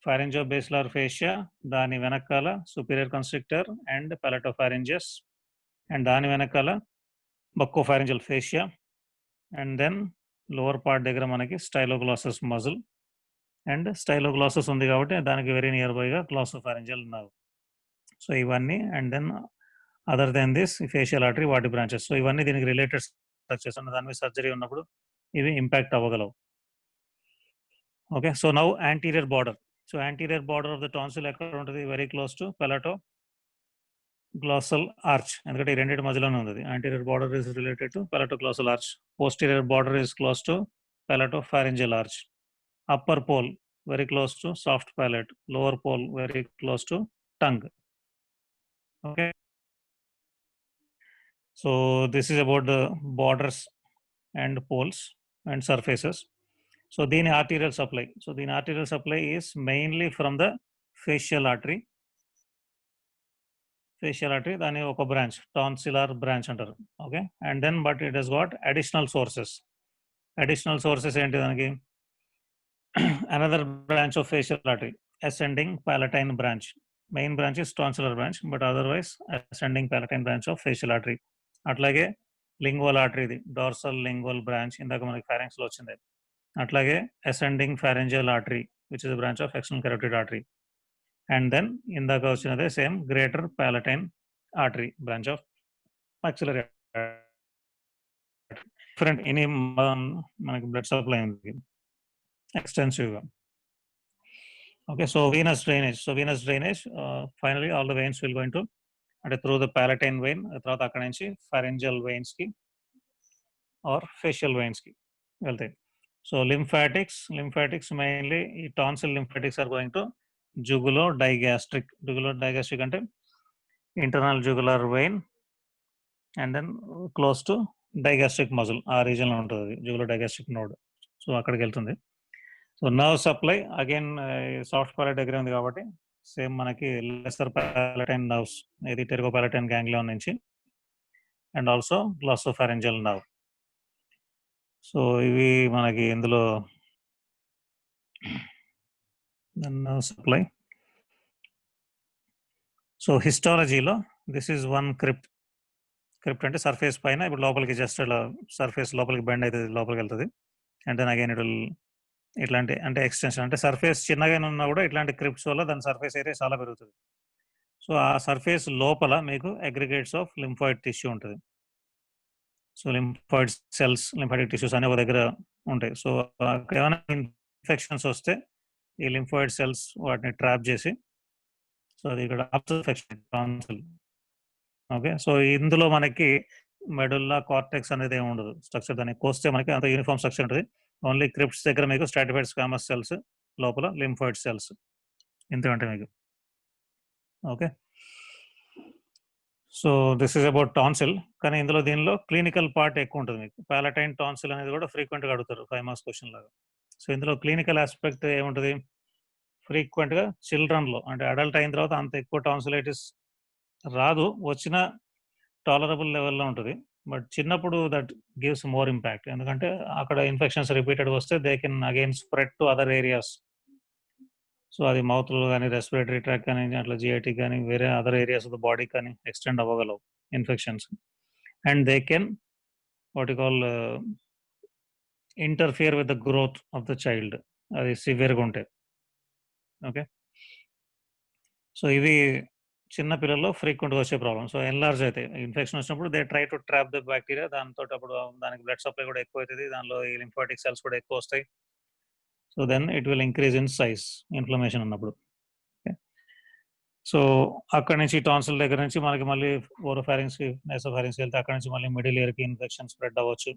pharyngobasilar fascia. దాని వెనకాల superior constrictor and palatopharyngeus and దాని వెనకాల buccopharyngeal fascia and then lower part దగ్గర మనకి స్టైలోగ్లాసస్ మజిల్ అండ్ స్టైలోగ్లాసస్ ఉంది కాబట్టి దానికి వెరీ నియర్ బైగా గ్లాసోఫారింజియల్ నర్వ్. సో ఇవన్నీ and then other than this facial artery వాటి బ్రాంచెస్. సో ఇవన్నీ దీనికి రిలేటెడ్ స్ట్రక్చర్స్ దాని మీద సర్జరీ ఉన్నప్పుడు ఇవి ఇంపాక్ట్ అవ్వగలవు. Okay. So now anterior border. So anterior border of the tonsil ఎక్కడ ఉంటుంది? Very close to palatoglossal arch. ఎందుకంటే ఈ రెండింటి మధ్యలోనే ఉంది. Anterior border is related to palatoglossal arch. Posterior border is close to palatopharyngeal arch. Upper pole very close to soft palate. Lower pole very close to tongue. Okay. So this is about the borders and poles and surfaces. So దీని arterial supply. So దీని arterial supply is mainly from the facial artery. Facial artery దాని ఒక branch tonsillar branch అంటారు. Okay. And then but it has got additional sources. Additional sources ఏంటి దానికి? Another branch of facial artery ascending palatine branch. Main branch is tonsillar branch but otherwise ascending palatine branch of facial artery. అట్లాగే lingual ఆర్టరీది dorsal lingual branch ఇందాక మనకి pharynx లో వచ్చింది. అట్లాగే ascending pharyngeal artery which is branch of external carotid artery. And then ఇందాక వచ్చినదే same greater palatine artery branch of maxillary different any మనకి బ్లడ్ సప్లై ఉంది ఎక్స్టెన్సివ్గా. Okay. So venous drainage finally all the veins will going to అంటే through the palatine vein తర్వాత అక్కడ నుంచి pharyngeal veins కి ఆర్ ఫేషియల్ వెయిన్స్ కి వెళ్తాయి. So lymphatics mainly tonsil lymphatics are going to jugulodigastric. Jugulodigastric అంటే internal jugular vein and then close to digastric muscle ఆ reason లో ఉంటుంది jugulodigastric node. సో అక్కడికి వెళ్తుంది. So nerve supply again soft palate దగ్గర ఉంది కాబట్టి సేమ్ మనకి లెసర్ పాలటైన్ నర్వ్స్ ఇది టెరికోపాలటైన్ గ్యాంగ్లియాన్ నుంచి and also glossopharyngeal nerve. So ఇవి మనకి ఇందులో నర్వ్ సప్లై. సో హిస్టాలజీలో దిస్ ఈజ్ వన్ క్రిప్ట్ అంటే సర్ఫేస్ పైన ఇప్పుడు లోపలికి జస్ట్ అలా సర్ఫేస్ లోపలికి బెండ్ అవుతుంది, లోపలికి వెళ్తుంది. And then again it will ఇట్లాంటి అంటే ఎక్స్టెన్షన్ అంటే సర్ఫేస్ చిన్నగా ఉన్నా కూడా ఇట్లాంటి క్రిప్ట్స్ వల్ల దాని సర్ఫేస్ ఏరియా చాలా పెరుగుతుంది. సో ఆ సర్ఫేస్ లోపల మీకు అగ్రిగేట్స్ ఆఫ్ లింఫాయిడ్ టిష్యూ ఉంటుంది. So lymphoid cells lymphatic tissues అనే ఒక దగ్గర ఉంటాయి. సో అక్కడ ఏమైనా ఇన్ఫెక్షన్స్ వస్తే ఈ లింఫాయిడ్ సెల్స్ వాటిని ట్రాప్ చేసి సో అది ఇక్కడ టాన్సిల్. ఓకే, సో ఇందులో మనకి మెడుల్లా కార్టెక్స్ అనేది ఏమి ఉండదు స్ట్రక్చర్. దాన్ని కోస్తే మనకి అంత యూనిఫామ్ స్ట్రక్చర్ ఉంటుంది. ఓన్లీ క్రిప్ట్స్ దగ్గర మీకు స్ట్రాటిఫైడ్ స్క్వామస్ సెల్స్, లోపల లింఫాయిడ్ సెల్స్, ఇంతకంటే మీకు. Okay, so this is about tonsil. కానీ దీనిలో క్లినికల్ పార్ట్ ఎక్కువ ఉంటుంది మీకు. పాలటైన్ టాన్సిల్ అనేది కూడా ఫ్రీక్వెంట్గా అడుగుతారు 5 మార్క్స్ క్వశ్చన్ లాగా. సో ఇందులో క్లినికల్ ఆస్పెక్ట్ ఏముంటుంది, ఫ్రీక్వెంట్గా చిల్డ్రన్లో అంటే అడల్ట్ అయిన తర్వాత అంత ఎక్కువ టాన్సిలైటిస్ రాదు, వచ్చిన టాలరబుల్ లెవెల్లో ఉంటుంది. బట్ చిన్నప్పుడు దట్ గివ్స్ మోర్ ఇంపాక్ట్, ఎందుకంటే అక్కడ ఇన్ఫెక్షన్స్ రిపీటెడ్ వస్తే they can again spread to other areas. So అది మౌత్లో కానీ రెస్పిరేటరీ ట్రాక్ కానీ అట్లా జిఐటీ కానీ వేరే other areas of the body కానీ ఎక్స్టెండ్ అవ్వగలవు infections. And they can what you call interfere with the growth of the child, అది సివియర్గా ఉంటాయి. ఓకే, సో ఇవి చిన్న పిల్లల్లో ఫ్రీక్వెంట్గా వచ్చే ప్రాబ్లమ్. సో ఎన్లార్జ్ అయితే ఇన్ఫెక్షన్ వచ్చినప్పుడు they try to trap the bacteria, దాంతో అప్పుడు దానికి బ్లడ్ సప్లై కూడా ఎక్కువ అవుతుంది, దానిలో ఈ లింఫాటిక్ సెల్స్ కూడా ఎక్కువ వస్తాయి. So then it will increase in size inflammation ఉన్నప్పుడు. సో అక్కడ నుంచి టాన్సిల్ దగ్గర నుంచి మనకి మళ్ళీ ఓరోఫారింగ్స్కి నెసోఫారింగ్స్కి వెళ్తే అక్కడ నుంచి మళ్ళీ మిడిల్ ఇయర్కి ఇన్ఫెక్షన్ స్ప్రెడ్ అవ్వచ్చు.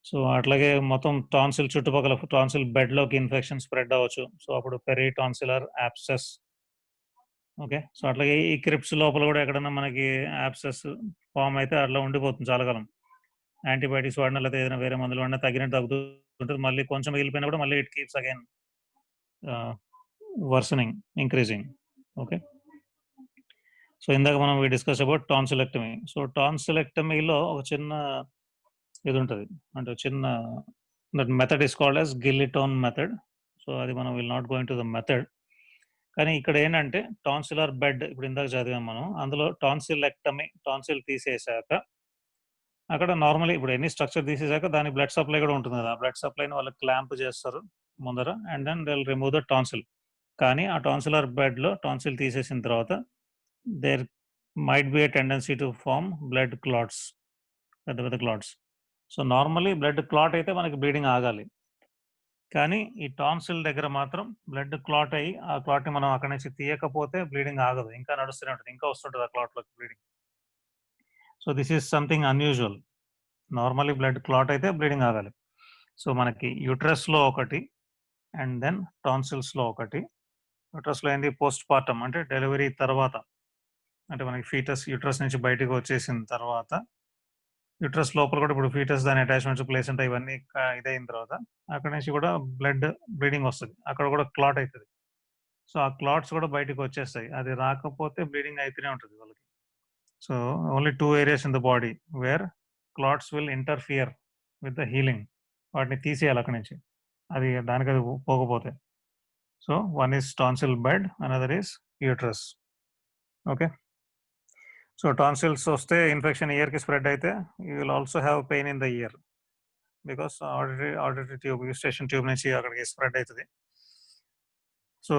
సో అట్లాగే మొత్తం టాన్సిల్ చుట్టుపక్కల టాన్సిల్ బెడ్లోకి ఇన్ఫెక్షన్ స్ప్రెడ్ అవ్వచ్చు. సో అప్పుడు peri tonsillar apses. Okay, so అట్లాగే ఈ క్రిప్స్ లోపల కూడా ఎక్కడన్నా మనకి యాప్సెస్ ఫామ్ అయితే అట్లా ఉండిపోతుంది చాలా కాలం. యాంటీబయాటిక్స్ వాడినా లేకపోతే ఏదైనా వేరే మందులు వాడినా తగ్గినట్టు తగ్గుతుంటుంది. మళ్ళీ కొంచెం మిగిలిపోయినా కూడా మళ్ళీ it keeps again worsening, increasing. Okay, so ఇందాక మనం డిస్కస్ అబౌట్ టాన్సిలెక్టమీ. సో టాన్సిలెక్టమీలో ఒక చిన్న ఇది ఉంటుంది, అంటే చిన్న that method is called as guillotine method. So అది మనం will not going to the method. కానీ ఇక్కడ ఏంటంటే టాన్సిలర్ బెడ్ ఇప్పుడు ఇందాక చదివాం మనం, అందులో టాన్సిలెక్టమీ, టాన్సిల్ తీసేశాక అక్కడ నార్మల్లీ ఇప్పుడు ఎన్ని స్ట్రక్చర్ తీసేశాక దాని బ్లడ్ సప్లై కూడా ఉంటుంది కదా, ఆ బ్లడ్ సప్లైని వాళ్ళు క్లాంప్ చేస్తారు ముందర and then they will remove the tonsil. కానీ ఆ టాన్సిలర్ బెడ్లో టాన్సిల్ తీసేసిన తర్వాత there might be a tendency to form blood clots, పెద్ద పెద్ద clots. So normally blood clot అయితే మనకి బ్లీడింగ్ ఆగాలి, కానీ ఈ టాన్సిల్ దగ్గర మాత్రం బ్లడ్ క్లాట్ అయ్యి ఆ క్లాట్ని మనం అక్కడి నుంచి తీయకపోతే బ్లీడింగ్ ఆగదు, ఇంకా నడుస్తూనే ఉంటుంది, ఇంకా వస్తుంటుంది ఆ క్లాట్లోకి bleeding. So this is something unusual. Normally blood clot అయితే బ్లీడింగ్ ఆగాలి. సో మనకి యూట్రస్లో ఒకటి అండ్ దెన్ టాన్సిల్స్లో ఒకటి. యూట్రస్లో ఏంటి, పోస్ట్ పార్టమ్ అంటే డెలివరీ తర్వాత, అంటే మనకి ఫీటస్ యూట్రస్ నుంచి బయటకు వచ్చేసిన తర్వాత యూట్రస్ లోపల కూడా ఇప్పుడు ఫీటస్ దాని అటాచ్మెంట్స్ ప్లేసెంట్ ఇవన్నీ ఇదైన తర్వాత అక్కడ నుంచి కూడా బ్లీడింగ్ వస్తుంది, అక్కడ కూడా క్లాట్ అవుతుంది. సో ఆ క్లాట్స్ కూడా బయటకు వచ్చేస్తాయి, అది రాకపోతే బ్లీడింగ్ అయితేనే ఉంటుంది వాళ్ళకి. So only 2 areas in the body where clots will interfere with the healing. వాటిని తీసేయాలి అక్కడి నుంచి, అది దానికి అది పోకపోతే. So one is tonsil bed, another is uterus. Okay, so tonsils వస్తే ఇన్ఫెక్షన్ ఇయర్కి స్ప్రెడ్ అయితే you will also have pain in the ear, because auditory tube, Eustachian tube నుంచి అక్కడికి స్ప్రెడ్ అవుతుంది. సో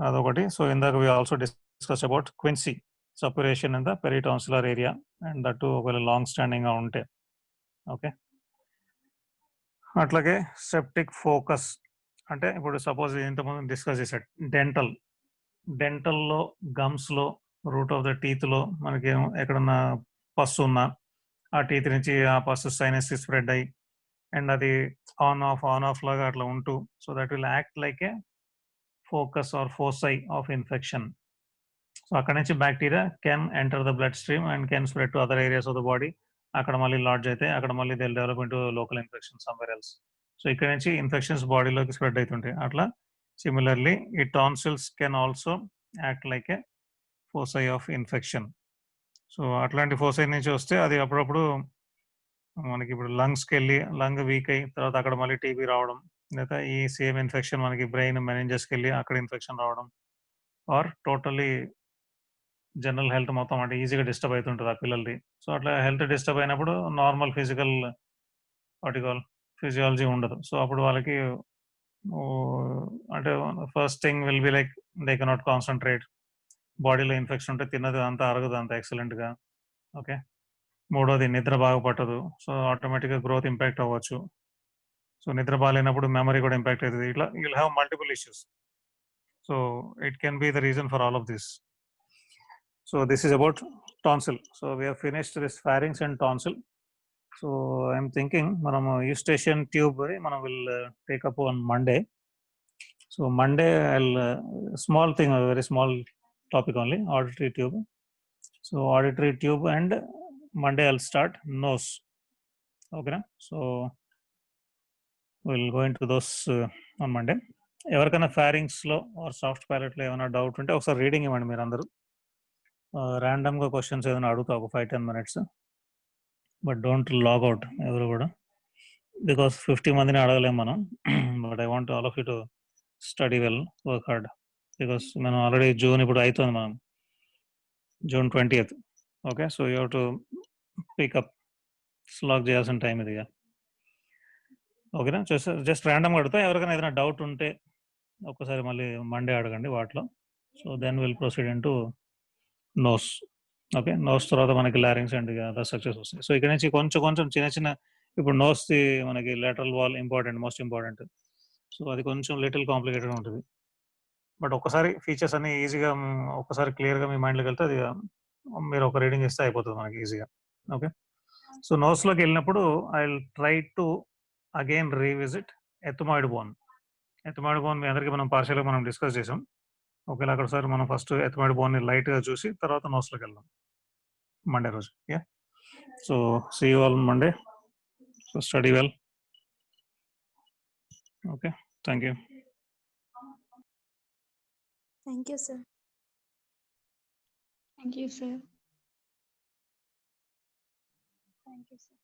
అదొకటి. సో ఇందాక we also discuss about quinsy suppuration in the peritonsillar area and that ఒకవేళ long స్టాండింగ్గా ఉంటే. ఓకే, అట్లాగే సెప్టిక్ ఫోకస్ అంటే ఇప్పుడు సపోజ్ ఇంతకుముందు డిస్కస్ చేసాడు డెంటల్లో, గమ్స్లో, రూట్ ఆఫ్ ద టీత్లో మనకి ఎక్కడన్నా పస్ ఉన్నా ఆ టీత్ నుంచి ఆ పస్ సైనస్ స్ప్రెడ్ అయ్యి అండ్ అది ఆన్ ఆఫ్ లాగా అట్లా ఉంటూ so that will act like a focus or foci of infection. So అక్కడ నుంచి bacteria can enter the blood stream and can spread to other areas of the body. అక్కడ మళ్ళీ lodge అయితే అక్కడ మళ్ళీ they develop into local infection somewhere else. So ఇక్కడ నుంచి infections బాడీలోకి స్ప్రెడ్ అవుతుంటాయి. అట్లా సిమిలర్లీ ఈ tonsils can also act like a foci of infection. So అట్లాంటి ఫోసై నుంచి వస్తే అది అప్పుడప్పుడు మనకి ఇప్పుడు లంగ్స్కి వెళ్ళి లంగ్ వీక్ అయ్యి తర్వాత అక్కడ మళ్ళీ టీబీ రావడం, లేదా ఈ సేమ్ ఇన్ఫెక్షన్ మనకి బ్రెయిన్ మెనింజస్కి వెళ్ళి అక్కడ ఇన్ఫెక్షన్ రావడం, ఆర్ టోటలీ జనరల్ హెల్త్ మొత్తం అంటే ఈజీగా డిస్టర్బ్ అవుతుంటుంది ఆ పిల్లలది. సో అట్లా హెల్త్ డిస్టర్బ్ అయినప్పుడు నార్మల్ ఫిజికల్ వాటికల్ ఫిజియాలజీ ఉండదు. సో అప్పుడు వాళ్ళకి అంటే first thing will be like they cannot concentrate, బాడీలో ఇన్ఫెక్షన్ ఉంటే తిన్నది అంతా అరగదు అంత ఎక్సలెంట్గా. ఓకే, మూడోది నిద్ర బాగా పట్టదు. సో ఆటోమేటిక్గా గ్రోత్ ఇంపాక్ట్ అవ్వచ్చు. సో నిద్ర బాగాలేనప్పుడు మెమరీ కూడా ఇంపాక్ట్ అవుతుంది. ఇట్లా you'll have multiple issues. So it can be the reason for all of this. So this is about tonsil. So we have finished this pharynx and tonsil. So I'm thinking మనం Eustachian tube మనం will take up on Monday. So Monday I'll small thing, very small topic only, auditory tube. So auditory tube and Monday I'll start nose. Okay, so we'll go into those on Monday. ఎవరికైనా ఫారింగ్స్లో are soft ప్యాలెట్లో ఏమైనా doubt ఉంటే ఒకసారి reading ఇవ్వండి మీరు అందరూ. ర్యాండమ్గా questions ఏదైనా అడుగుతా ఒక 5-10 minutes, but don't log out ఎవరు కూడా, బికాస్ 50 మందిని అడగలేము మనం. But I want all of you to study well, work hard, because మనం ఆల్రెడీ జూన్ ఇప్పుడు అవుతుంది, మనం June 20th. Okay, so you have to pick up, slog చేయాల్సిన టైం ఇది. ఓకేనా, జస్ట్ ర్యాండమ్గా అడుగుతా. ఎవరికైనా ఏదైనా డౌట్ ఉంటే ఒక్కసారి మళ్ళీ మండే అడగండి వాటిలో. So then will proceed into nose. Okay, nose తర్వాత మనకి లారింగ్స్ అండ్ అదర్ స్ట్రక్చర్స్ వస్తాయి. సో ఇక్కడ నుంచి కొంచెం కొంచెం చిన్న చిన్న, ఇప్పుడు నోస్ది మనకి lateral wall important, most important. So అది కొంచెం లిటిల్ కాంప్లికేటెడ్ ఉంటుంది. బట్ ఒక్కసారి ఫీచర్స్ అన్ని ఈజీగా ఒక్కసారి క్లియర్గా మీ మైండ్లోకి వెళ్తే అది మీరు ఒక రీడింగ్ ఇస్తే అయిపోతుంది మనకి ఈజీగా. ఓకే, సో నోస్లోకి వెళ్ళినప్పుడు I will try to again revisit ethmoid bone. Ethmoid bone మీ అందరికీ మనం పార్షియల్గా మనం డిస్కస్ చేసాం. ఒకవేళ అక్కడ సార్ మనం ఫస్ట్ ఎథమాయిడ్ బోన్ని లైట్గా చూసి తర్వాత నోస్లోకి వెళ్దాం మండే రోజు. Yeah, so see you all Monday. So study well. Okay, thank you. Thank you, sir. Thank you, sir. Thank you, sir.